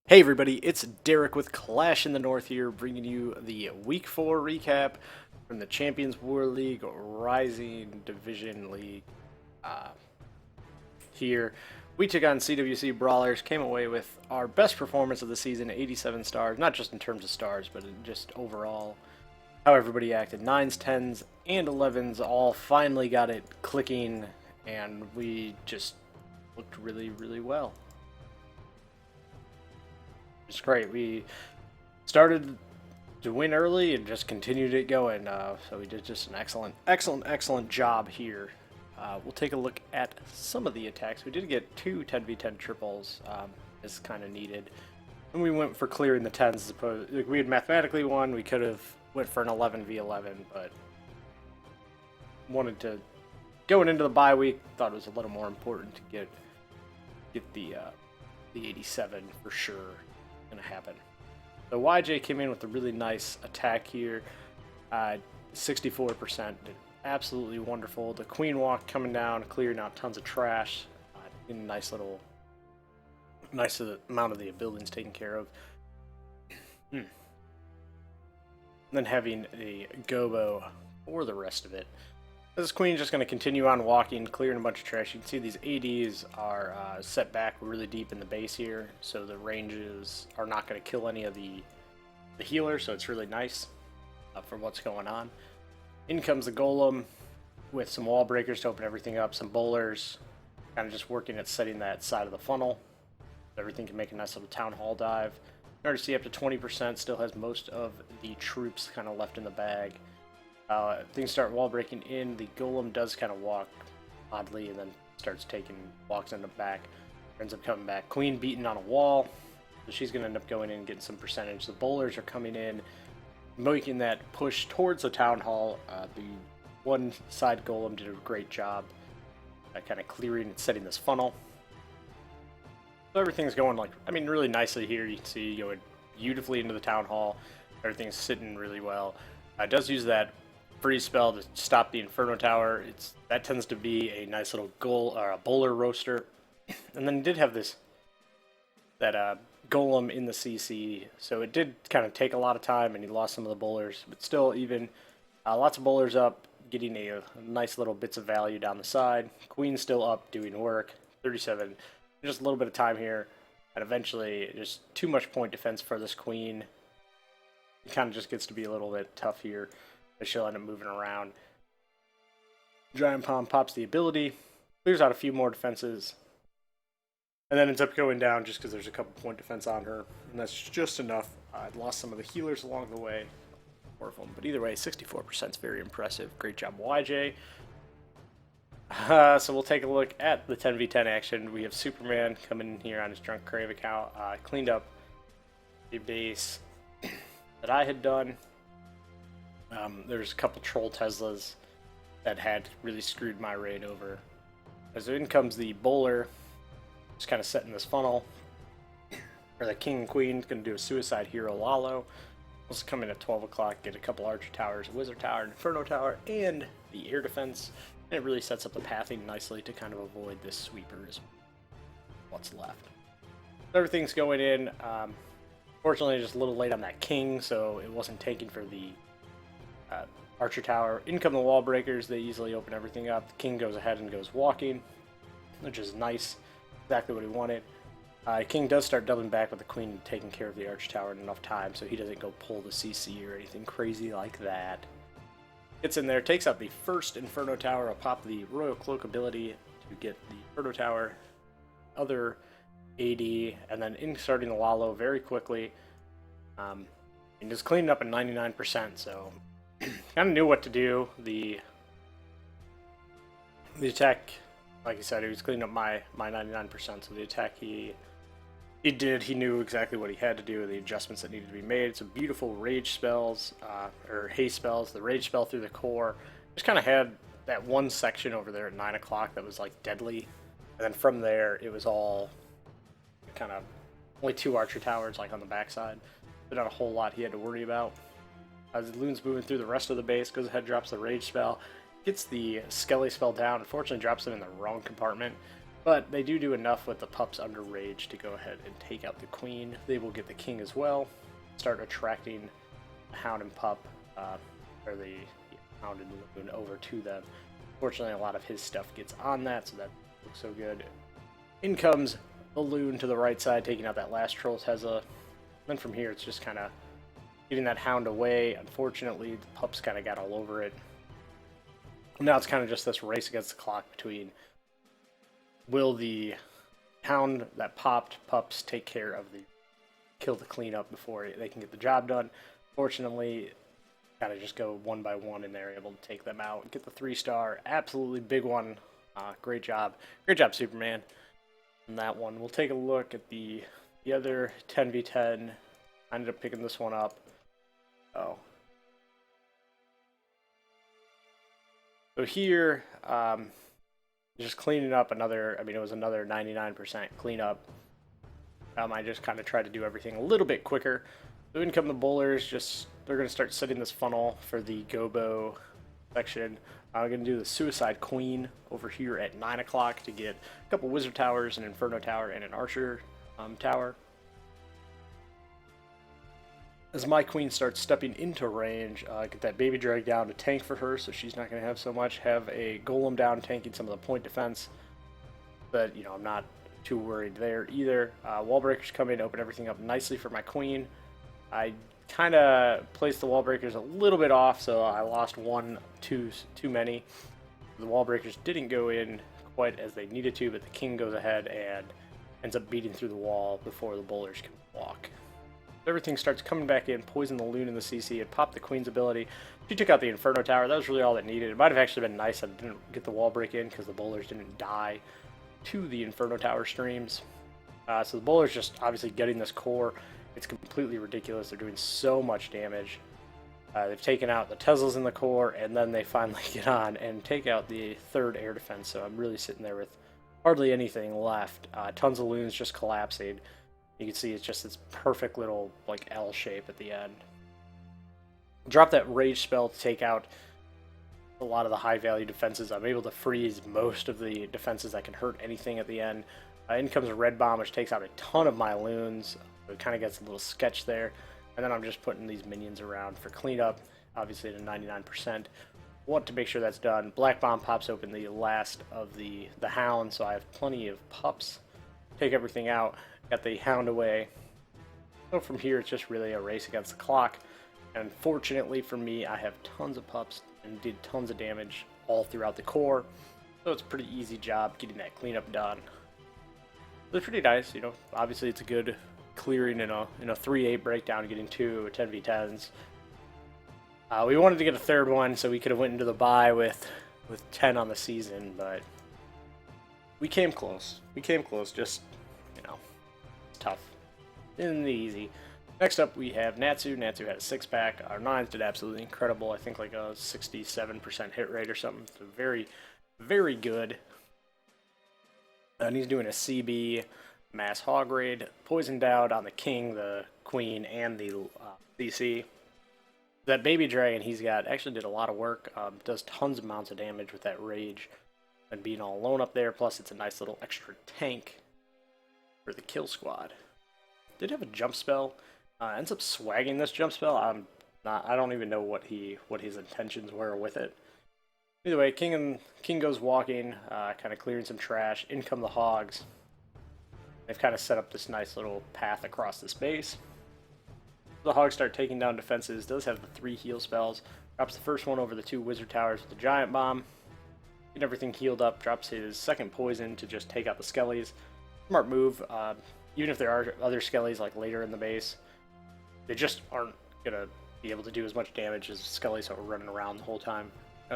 Hey everybody, it's Derek with Clash in the North here, bringing you the Week 4 recap from the Champions War League Rising Division League. Uh, Here, we took on CWC-Brawlers, came away with our best performance of the season, 87 stars, not just in terms of stars, but in just overall how everybody acted. 9s, 10s, and 11s all finally got it clicking, and we just looked really, really well. It's great. We started to win early and just continued it going. So we did just an excellent job here. We'll take a look at some of the attacks. We did get two 10v10 triples as kind of needed. And we went for clearing the 10s as opposed. Like, we had mathematically won. We could have went for an 11v11, but wanted to, going into the bye week, thought it was a little more important to get the 87 for sure. Gonna happen. So YJ came in with a really nice attack here, 64%, absolutely wonderful. The Queen Walk coming down, clearing out tons of trash, in a nice amount of the buildings taken care of. And then having a Gobo for the rest of it. This Queen's just going to continue on walking, clearing a bunch of trash. You can see these ADs are set back really deep in the base here, so the ranges are not going to kill any of the healers, so it's really nice for what's going on. In comes the Golem with some wall breakers to open everything up, some bowlers, kind of just working at setting that side of the funnel. So everything can make a nice little town hall dive. RC up to 20%, still has most of the troops kind of left in the bag. Things start wall breaking in. The Golem does kind of walk oddly and then starts walks in the back, ends up coming back. Queen beaten on a wall, so she's going to end up going in and getting some percentage. The bowlers are coming in, making that push towards the town hall. The one side Golem did a great job kind of clearing and setting this funnel. So everything's going really nicely here. You can see going beautifully into the town hall. Everything's sitting really well. It does use that freeze spell to stop the Inferno Tower. That tends to be a nice little a bowler roaster. And then it did have that Golem in the CC, so it did kind of take a lot of time, and he lost some of the bowlers, but still even lots of bowlers up, getting a nice little bits of value down the side. Queen's still up doing work, 37. Just a little bit of time here, and eventually just too much point defense for this Queen. It kind of just gets to be a little bit tough here. She'll end up moving around. Giant Palm pops the ability, clears out a few more defenses, and then ends up going down just because there's a couple point defense on her, and that's just enough. I'd lost some of the healers along the way, 4 of them, but either way, 64% is very impressive. Great job, YJ. So we'll take a look at the 10v10 action. We have Superman coming in here on his Drunk Crave account, cleaned up the base that I had done. There's a couple troll Teslas that had really screwed my raid over. As in comes the bowler, just kind of setting this funnel. Or the king and queen going to do a suicide hero Lalo. Let's come in at 12 o'clock, get a couple archer towers, a wizard tower, an inferno tower, and the air defense. And it really sets up the pathing nicely to kind of avoid this sweeper is what's left. Everything's going in. Fortunately, just a little late on that king, so it wasn't taken for the archer tower. In come the wall breakers, they easily open everything up. The king goes ahead and goes walking, which is nice, exactly what he wanted. King does start doubling back with the queen taking care of the archer tower in enough time, so he doesn't go pull the CC or anything crazy like that. Gets in there, takes out the first inferno tower. I'll pop the royal cloak ability to get the inferno tower, other AD, and then starting the Lalo very quickly, and just cleaning up at 99%, so kind of knew what to do. The attack, like I said, he was cleaning up my 99%, so the attack he knew exactly what he had to do, the adjustments that needed to be made. Some beautiful rage spells, or haste spells, the rage spell through the core. Just kind of had that one section over there at 9 o'clock that was like deadly, and then from there it was all kind of only 2 archer towers like on the backside, but not a whole lot he had to worry about. As the loon's moving through the rest of the base, goes ahead, drops the rage spell, gets the Skelly spell down. Unfortunately, drops it in the wrong compartment, But they do enough with the pups under rage to go ahead and take out the queen. They will get the king as well, start attracting the hound and pup, or the hound and loon over to them. Fortunately, a lot of his stuff gets on that, so that looks so good. In comes the loon to the right side, taking out that last troll Tesla. Then from here, it's just kind of getting that hound away. Unfortunately, the pups kind of got all over it. Now it's kind of just this race against the clock between will the hound that popped pups take care of the kill the cleanup before they can get the job done. Fortunately, kind of just go one by one and they're able to take them out. Get the 3-star, absolutely big one. Great job, Superman. And that one, we'll take a look at the other 10v10. I ended up picking this one up. Oh. So here, just cleaning up another, I mean, it was another 99% cleanup. I just kind of tried to do everything a little bit quicker. So in come the bowlers, they're going to start setting this funnel for the gobo section. I'm going to do the suicide queen over here at 9 o'clock to get a couple wizard towers, an inferno tower, and an archer tower. As my queen starts stepping into range, get that baby drag down to tank for her, so she's not going to have so much. Have a golem down tanking some of the point defense, but you know, I'm not too worried there either. Wall breakers come in, open everything up nicely for my queen. I kind of placed the wall breakers a little bit off, so I lost too many. The wall breakers didn't go in quite as they needed to, but the king goes ahead and ends up beating through the wall before the bowlers can walk. Everything starts coming back in, poison the loon in the CC, and pop the queen's ability. She took out the inferno tower. That was really all that needed. It might have actually been nice that I didn't get the wall break in because the bowlers didn't die to the inferno tower streams. So the bowlers just obviously getting this core. It's completely ridiculous. They're doing so much damage. They've taken out the Teslas in the core, and then they finally get on and take out the third air defense. So I'm really sitting there with hardly anything left. Tons of loons just collapsing. You can see it's just this perfect little like L shape at the end. Drop that rage spell to take out a lot of the high value defenses. I'm able to freeze most of the defenses that can hurt anything at the end. In comes a red bomb, which takes out a ton of my loons. It kind of gets a little sketch there. And then I'm just putting these minions around for cleanup, obviously to 99%. Want to make sure that's done. Black bomb pops open the last of the hound, so I have plenty of pups. Take everything out. Got the hound away. So from here, it's just really a race against the clock. And fortunately for me, I have tons of pups and did tons of damage all throughout the core. So it's a pretty easy job getting that cleanup done. It's pretty nice, you know. Obviously, it's a good clearing in a 3-8 breakdown, getting 2 10v10s. We wanted to get a third one, so we could have went into the bye with 10 on the season, but we came close. Just, you know, it's tough. Isn't easy. Next up, we have Natsu. Natsu had a 6-pack. Our 9s did absolutely incredible. I think like a 67% hit rate or something. So very, very good. And he's doing a CB mass hog raid. Poisoned out on the king, the queen, and the CC. That baby dragon he's got actually did a lot of work. Does tons of amounts of damage with that rage and being all alone up there. Plus, it's a nice little extra tank for the kill squad. Did have a jump spell. Ends up swagging this jump spell. I don't even know what his intentions were with it. Either way, king goes walking, kind of clearing some trash. In come the hogs. They've kind of set up this nice little path across this base. The hogs start taking down defenses. Does have the 3 heal spells. Drops the first one over the 2 wizard towers with the giant bomb. Get everything healed up. Drops his second poison to just take out the skellies. Smart move. Even if there are other skellies like later in the base, they just aren't gonna be able to do as much damage as skellies that were running around the whole time.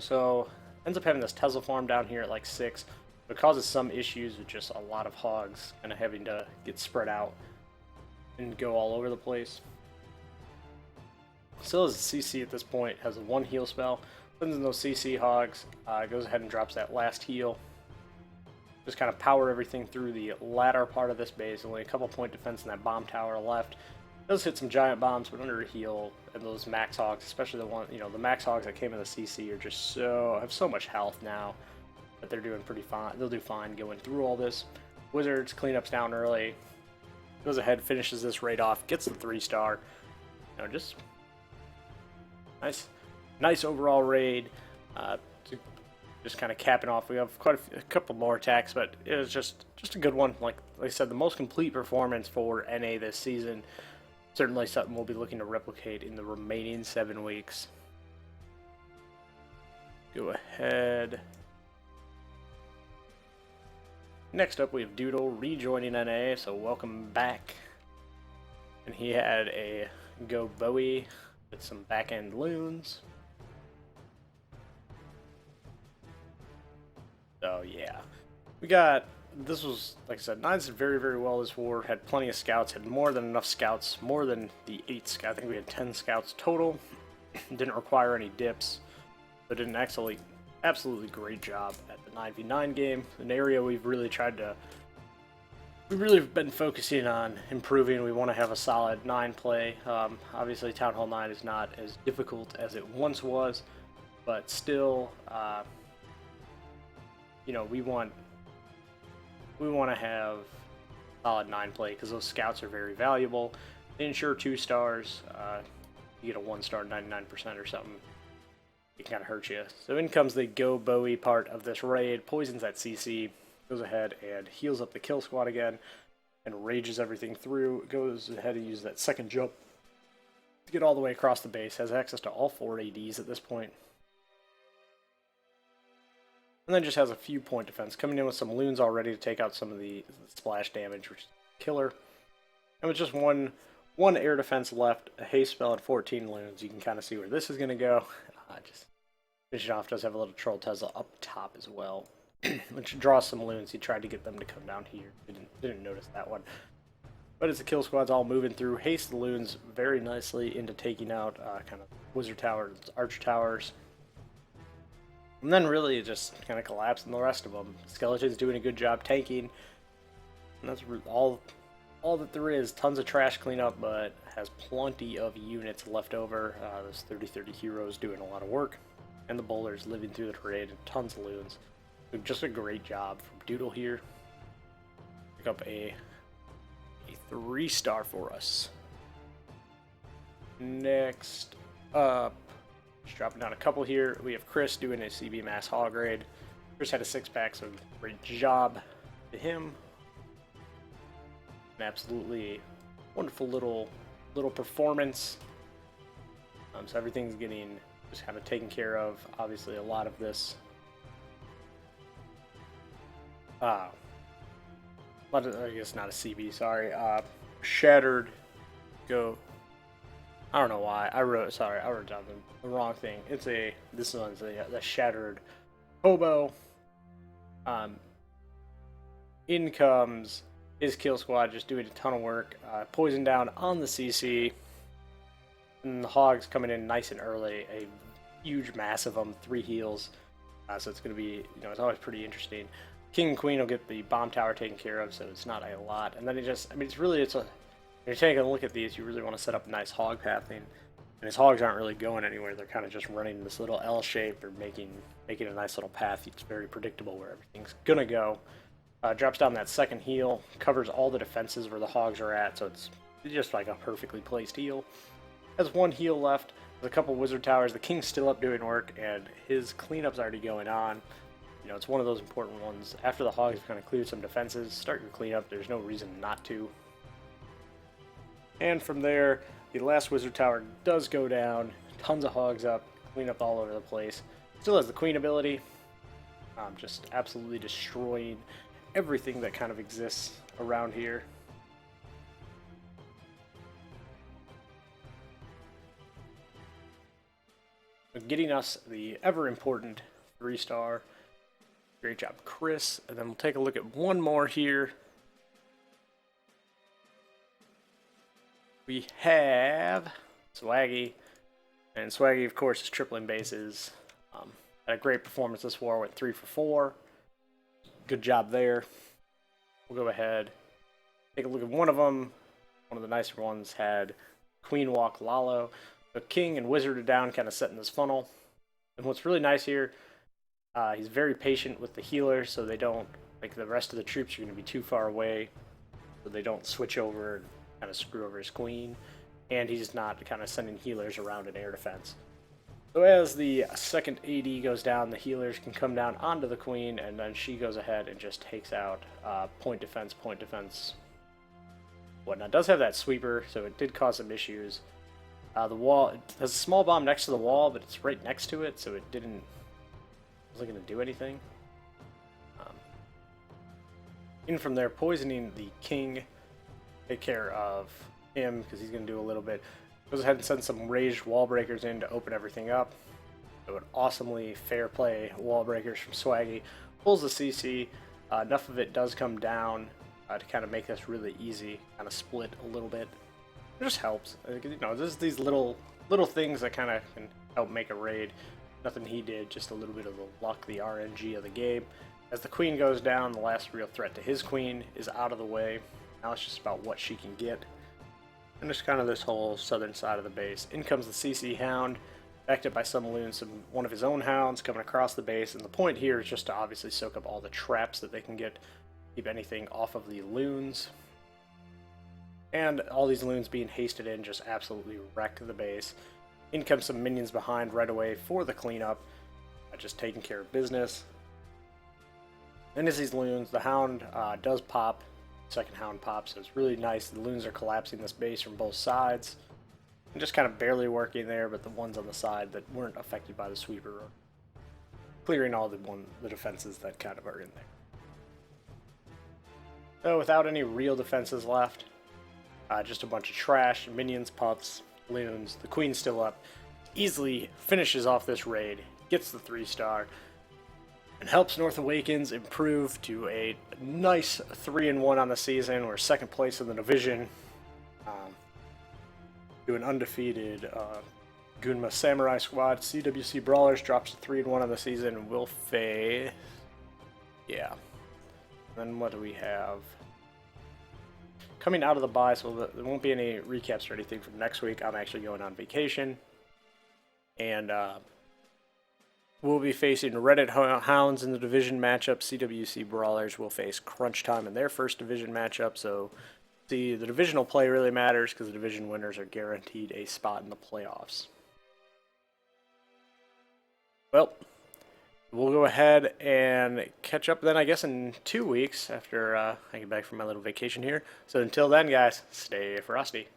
So ends up having this Tesla farm down here at like 6. It causes some issues with just a lot of hogs kind of having to get spread out and go all over the place. Still has a CC at this point, has a 1 heal spell. Sends in those CC hogs, goes ahead and drops that last heal. Just kind of power everything through the latter part of this base. Only a couple point defense in that bomb tower left. Does hit some giant bombs, but under a heal, and those max hogs, especially the max hogs that came in the CC are just have so much health now. but they're doing pretty fine. They'll do fine going through all this. Wizards, cleanups down early. Goes ahead, finishes this raid off, gets the 3-star. You know, just nice overall raid. Just kind of capping off. We have quite a couple more attacks, but it was just a good one. Like I said, the most complete performance for NA this season. Certainly something we'll be looking to replicate in the remaining 7 weeks. Go ahead. Next up, we have Doodle rejoining NA, so welcome back. And he had a Go Bowie with some back-end loons. So yeah, we got, this was, like I said, Nines did very, very well this war, had plenty of scouts, had more than enough scouts, more than the 8 scouts. I think we had 10 scouts total. Didn't require any dips, but did an absolutely great job at the 9v9 game, an area we've really been focusing on improving. We want to have a solid 9 play. Obviously Town Hall 9 is not as difficult as it once was, but still, you know, we want to have solid 9 play because those scouts are very valuable. They ensure 2 stars. You get a 1-star 99% or something. It can kind of hurt you. So in comes the Go Bowie part of this raid. Poisons that CC. Goes ahead and heals up the kill squad again. And rages everything through. Goes ahead and uses that second jump to get all the way across the base. Has access to all 4 ADs at this point. And then just has a few point defense. Coming in with some loons already to take out some of the splash damage, which is killer. And with just one air defense left, a haste spell and 14 loons, you can kind of see where this is going to go. Just finish it off. Does have a little troll Tesla up top as well, which draws some loons. He tried to get them to come down here. Didn't notice that one. But as the kill squad's all moving through, haste the loons very nicely into taking out kind of wizard towers, archer towers. And then really just kind of collapsing the rest of them. Skeleton's doing a good job tanking. And that's all that there is. Tons of trash cleanup, but has plenty of units left over. Those 30-30 heroes doing a lot of work. And the bowlers living through the parade and tons of loons. So just a great job from Doodle here. Pick up a 3-star for us. Next up, just dropping down a couple here. We have Chris doing a CB Mass Hog raid. Chris had a 6-pack, so great job to him. An absolutely wonderful little performance. So everything's getting just kind of taken care of. Obviously, a lot of this. I guess not a CB. Sorry. Shattered. Go. I don't know why. I wrote down the wrong thing. This one's the Shattered Hobo. In comes his kill squad, just doing a ton of work. Poison down on the CC. And the hogs coming in nice and early. A huge mass of them, 3 heals. So it's going to be, it's always pretty interesting. King and Queen will get the bomb tower taken care of, so it's not a lot. And then when you're taking a look at these, you really want to set up nice hog pathing. And his hogs aren't really going anywhere. They're kind of just running this little L shape or making a nice little path. It's very predictable where everything's going to go. Drops down that second heal, covers all the defenses where the hogs are at, so it's just like a perfectly placed heal. Has 1 heal left, there's a couple wizard towers, the king's still up doing work, and his cleanup's already going on. It's one of those important ones. After the hogs kind of cleared some defenses, start your cleanup, there's no reason not to. And from there, the last wizard tower does go down, tons of hogs up, cleanup all over the place. Still has the queen ability, just absolutely destroying everything that kind of exists around here. Getting us the ever important 3-star. Great job, Chris. And then we'll take a look at one more here. We have Swaggy. And Swaggy, of course, is tripling bases. Had a great performance this war, went 3 for 4. Good job there. We'll go ahead, take a look at one of them. One of the nicer ones had Queen Walk Lalo. The king and wizard are down, kind of setting this funnel. And what's really nice here, He's very patient with the healers, so they don't, like the rest of the troops are going to be too far away, so they don't switch over and kind of screw over his queen. And he's not kind of sending healers around in air defense. So as the second AD goes down, the healers can come down onto the queen, and then she goes ahead and just takes out point defense, whatnot. It does have that sweeper, so it did cause some issues. The wall, it has a small bomb next to the wall, but it's right next to it, so it wasn't going to do anything. In from there, poisoning the king, take care of him, because he's going to do a little bit. Goes ahead and sends some raged wall breakers in to open everything up. So an awesomely fair play wall breakers from Swaggy. Pulls the CC. Enough of it does come down to kind of make this really easy. Kind of split a little bit. It just helps. You know, there's these little things that kind of can help make a raid. Nothing he did, just a little bit of the luck, the RNG of the game. As the queen goes down, the last real threat to his queen is out of the way. Now it's just about what she can get. And just kind of this whole southern side of the base. In comes the CC Hound, backed up by some loons, one of his own hounds coming across the base. And the point here is just to obviously soak up all the traps that they can get, keep anything off of the loons. And all these loons being hasted in just absolutely wreck the base. In comes some minions behind right away for the cleanup, just taking care of business. Then as these loons, the hound does pop. Second hound pops, so it's really nice. The loons are collapsing this base from both sides. And just kind of barely working there, but the ones on the side that weren't affected by the sweeper are clearing all the defenses that kind of are in there. So without any real defenses left, just a bunch of trash, minions, pups, loons. The queen's still up. Easily finishes off this raid, gets the 3-star. And helps North Awakens improve to a nice 3-1 on the season. We're second place in the division. To an undefeated Gunma Samurai squad. CWC-Brawlers drops to 3-1 on the season. And we'll face... Yeah. Then what do we have? Coming out of the bye, so there won't be any recaps or anything from next week. I'm actually going on vacation. And... we'll be facing Reddit Hounds in the division matchup. CWC-Brawlers will face Crunch Time in their first division matchup. So, the divisional play really matters because the division winners are guaranteed a spot in the playoffs. Well, we'll go ahead and catch up then, I guess, in 2 weeks after I get back from my little vacation here. So, until then, guys, stay frosty.